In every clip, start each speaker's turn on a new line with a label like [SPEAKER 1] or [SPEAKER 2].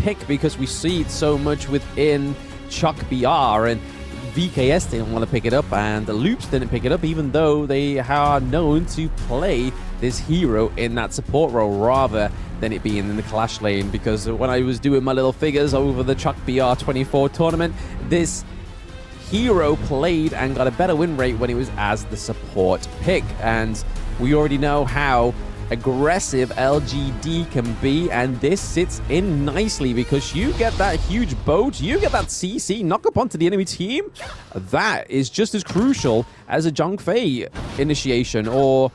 [SPEAKER 1] pick because we see it so much within Chuck BR, and VKS didn't want to pick it up, and the Loops didn't pick it up, even though they are known to play this hero in that support role rather than it being in the Clash lane. Because when I was doing my little figures over the Chuck BR 24 tournament, this hero played and got a better win rate when it was as the support pick. And we already know how aggressive LGD can be, and this sits in nicely because you get that huge boat, you get that CC knock up onto the enemy team. That is just as crucial as a Zhang Fei initiation or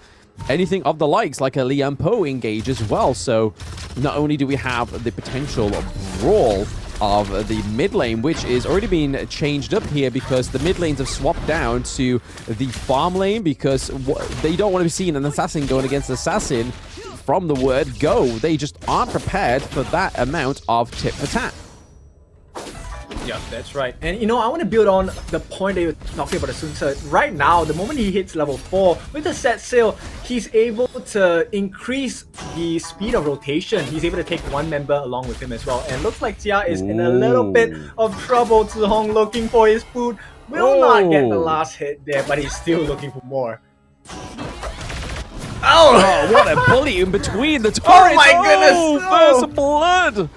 [SPEAKER 1] anything of the likes like a Lian Po engage as well. So not only do we have the potential brawl of the mid lane, which is already being changed up here because the mid lanes have swapped down to the farm lane because they don't want to be seeing an assassin going against assassin from the word go. They just aren't prepared for that amount of tit for tat.
[SPEAKER 2] Yeah, that's right. And you know, I want to build on the point that you're talking about Sun Ce. Right now, the moment he hits level 4, with the set sail, he's able to increase the speed of rotation. He's able to take one member along with him as well. And looks like Tia is in a little bit of trouble. Zihong looking for his food. Will not get the last hit there, but he's still looking for more.
[SPEAKER 1] Oh, what a bully in between the turrets.
[SPEAKER 2] Oh my goodness!
[SPEAKER 1] First blood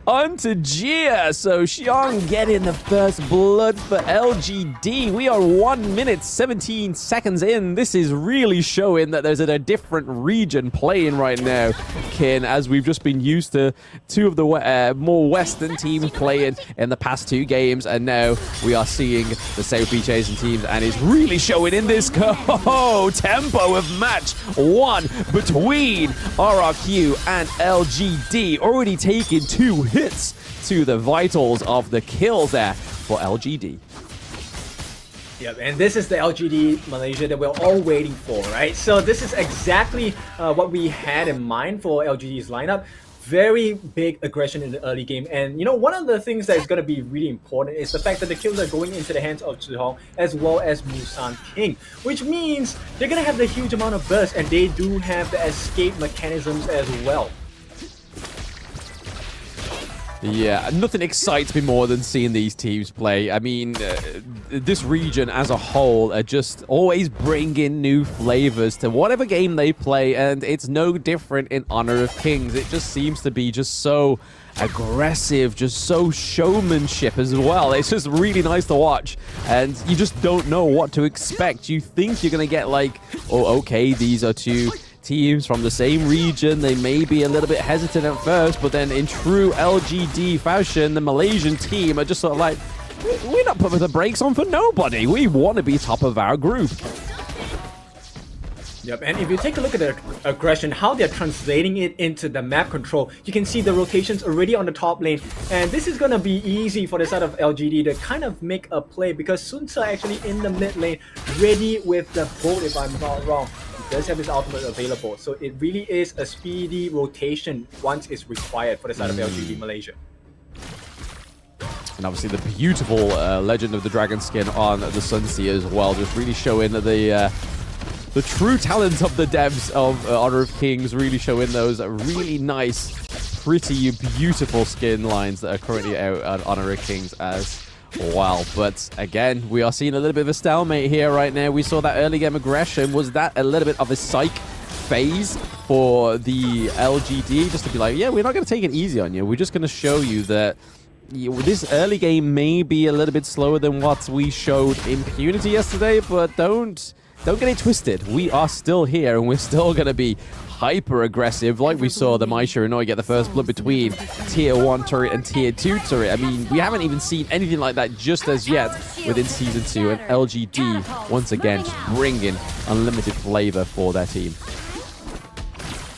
[SPEAKER 1] onto Jia. So Xiong getting the first blood for LGD. We are 1 minute 17 seconds in. This is really showing that there's a different region playing right now, Kin, as we've just been used to two of the more Western teams playing in the past 2 games, and now we are seeing the Southeast Asian teams, and it's really showing in this tempo of match 1 between RRQ and LGD, already taking 2 hits to the vitals of the kills there for LGD.
[SPEAKER 2] Yep, and this is the LGD Malaysia that we're all waiting for, right? So this is exactly what we had in mind for LGD's lineup. Very big aggression in the early game, and you know, one of the things that is going to be really important is the fact that the kills are going into the hands of Zihong as well as Musan King, which means they're going to have the huge amount of burst, and they do have the escape mechanisms as well.
[SPEAKER 1] Yeah, nothing excites me more than seeing these teams play. I mean, this region as a whole are just always bringing new flavors to whatever game they play, and it's no different in Honor of Kings. It just seems to be just so aggressive, just so showmanship as well. It's just really nice to watch, and you just don't know what to expect. You think you're going to get like, oh, okay, these are 2 teams from the same region. They may be a little bit hesitant at first, but then in true LGD fashion, the Malaysian team are just sort of like, we're not putting the brakes on for nobody. We want to be top of our group.
[SPEAKER 2] Yep, and if you take a look at the aggression, how they're translating it into the map control, you can see the rotations already on the top lane, and this is going to be easy for the side of LGD to kind of make a play because Sun Ce actually in the mid lane, ready with the bolt if I'm not wrong. He does have his ultimate available, so it really is a speedy rotation once it's required for the side of LGD Malaysia.
[SPEAKER 1] And obviously the beautiful Legend of the Dragon skin on the Sunseer as well, just really showing the true talent of the devs of Honor of Kings, really showing those really nice, pretty, beautiful skin lines that are currently out at Honor of Kings as well. But again, we are seeing a little bit of a stalemate here right now. We saw that early game aggression. Was that a little bit of a psych phase for the LGD? Just to be like, yeah, we're not going to take it easy on you. We're just going to show you that this early game may be a little bit slower than what we showed Impunity yesterday, but don't get it twisted. We are still here, and we're still going to be hyper aggressive, like we saw the Mai Shiranui get the first blood between tier 1 turret and tier 2 turret. I mean, we haven't even seen anything like that just as yet within Season 2, and LGD, once again, just bringing unlimited flavor for their team.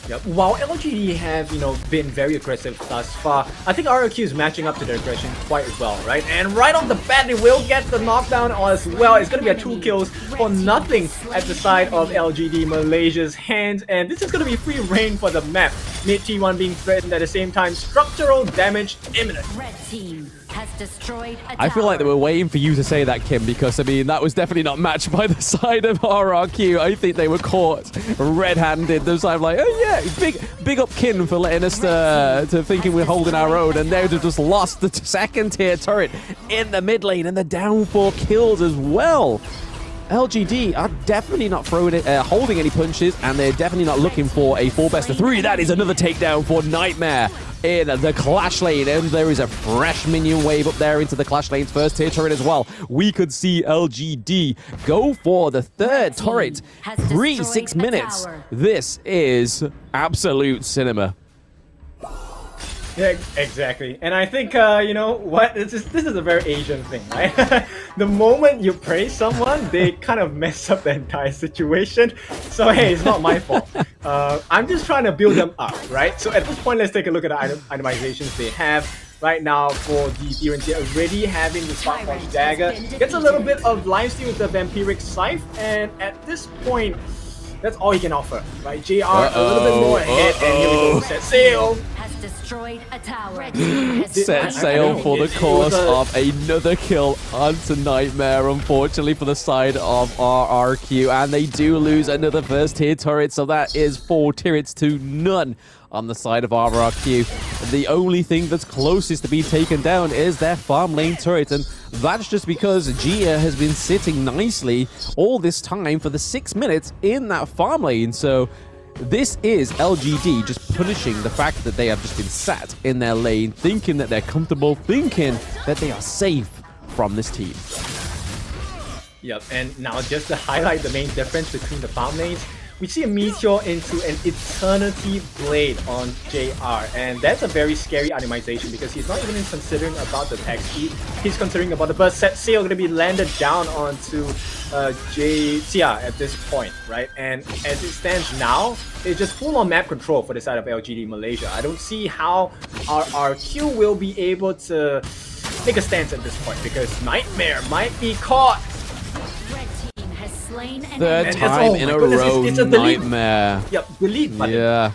[SPEAKER 2] Yep. While LGD have, you know, been very aggressive thus far, I think RRQ is matching up to their aggression quite well, right? And right off the bat, they will get the knockdown as well. It's going to be a 2 kills for nothing at the side of LGD Malaysia's hands, and this is going to be free reign for the map. Mid T1 being threatened at the same time. Structural damage imminent.
[SPEAKER 3] Red team has destroyed a
[SPEAKER 1] I feel like they
[SPEAKER 3] tower.
[SPEAKER 1] were waiting for you to say that, Kim, because, I mean, that was definitely not matched by the side of RRQ. I think they were caught red-handed. Those I'm like, oh, yeah, big up, Kim, for letting us to thinking we're holding our own, and they've just lost the second-tier turret in the mid lane, and the down 4 kills as well. LGD are definitely not holding any punches, and they're definitely not looking for a 4 best of 3. That is another takedown for Nightmare in the Clash lane, and there is a fresh minion wave up there into the Clash lane's first tier turret as well. We could see LGD go for the third turret. 6 minutes. This is absolute cinema.
[SPEAKER 2] Yeah, exactly. And I think, you know what, this is a very Asian thing, right? The moment you praise someone, they kind of mess up the entire situation. So hey, it's not my fault. I'm just trying to build them up, right? So at this point, let's take a look at the itemizations they have. Right now for the Theorentia, already having the Spark Punch Dagger. Gets a little bit of lifesteal with the Vampiric Scythe, and at this point, that's all he can offer, right? JR a little bit more ahead, and here we go, set sail.
[SPEAKER 3] Destroyed a tower.
[SPEAKER 1] Set sail for the course of another kill onto Nightmare, unfortunately, for the side of RRQ. And they do lose another first tier turret, so that is 4 turrets to none on the side of RRQ. The only thing that's closest to being taken down is their farm lane turret, and that's just because Gia has been sitting nicely all this time for the 6 minutes in that farm lane. So this is LGD just punishing the fact that they have just been sat in their lane, thinking that they're comfortable, thinking that they are safe from this team.
[SPEAKER 2] Yep, and now just to highlight the main difference between the farm lanes, we see a Meteor into an Eternity Blade on JR, and that's a very scary itemization because he's not even considering about the attack speed, he's considering about the burst. Set sail going to be landed down onto Cia at this point, right? And as it stands now, it's just full-on map control for the side of LGD Malaysia. I don't see how RRQ will be able to take a stance at this point because Nightmare might be caught.
[SPEAKER 1] Third time in a row,
[SPEAKER 2] it's a
[SPEAKER 1] Nightmare.
[SPEAKER 2] Yep, delete button.
[SPEAKER 1] Yeah.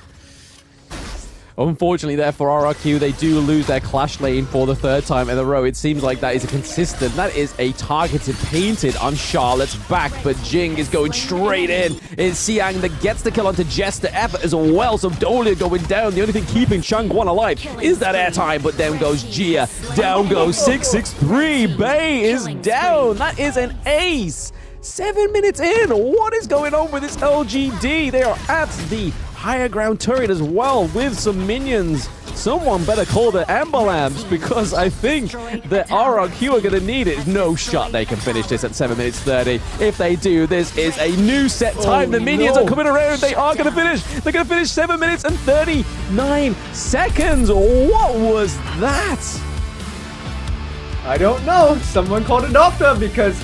[SPEAKER 1] Unfortunately, there for RRQ, they do lose their Clash lane for the third time in a row. It seems like that is a consistent. That is a targeted painted on Charlotte's back, but Jing is going straight in. It's Xiang that gets the kill onto Jester Effort as well. So Dolia going down. The only thing keeping Changguan alive is that airtime, but down goes Gia. Down goes 663. Bay is down. That is an ace. 7 minutes in. What is going on with this LGD? They are at the higher ground turret as well with some minions. Someone better call the Amber Lamps because I think that RRQ are going to need it. No shot they can finish this at 7 minutes 30. If they do, this is a new set time. The minions are coming around. They are going to finish. They're going to finish 7 minutes and 39 seconds. What was that?
[SPEAKER 2] I don't know. Someone called a doctor because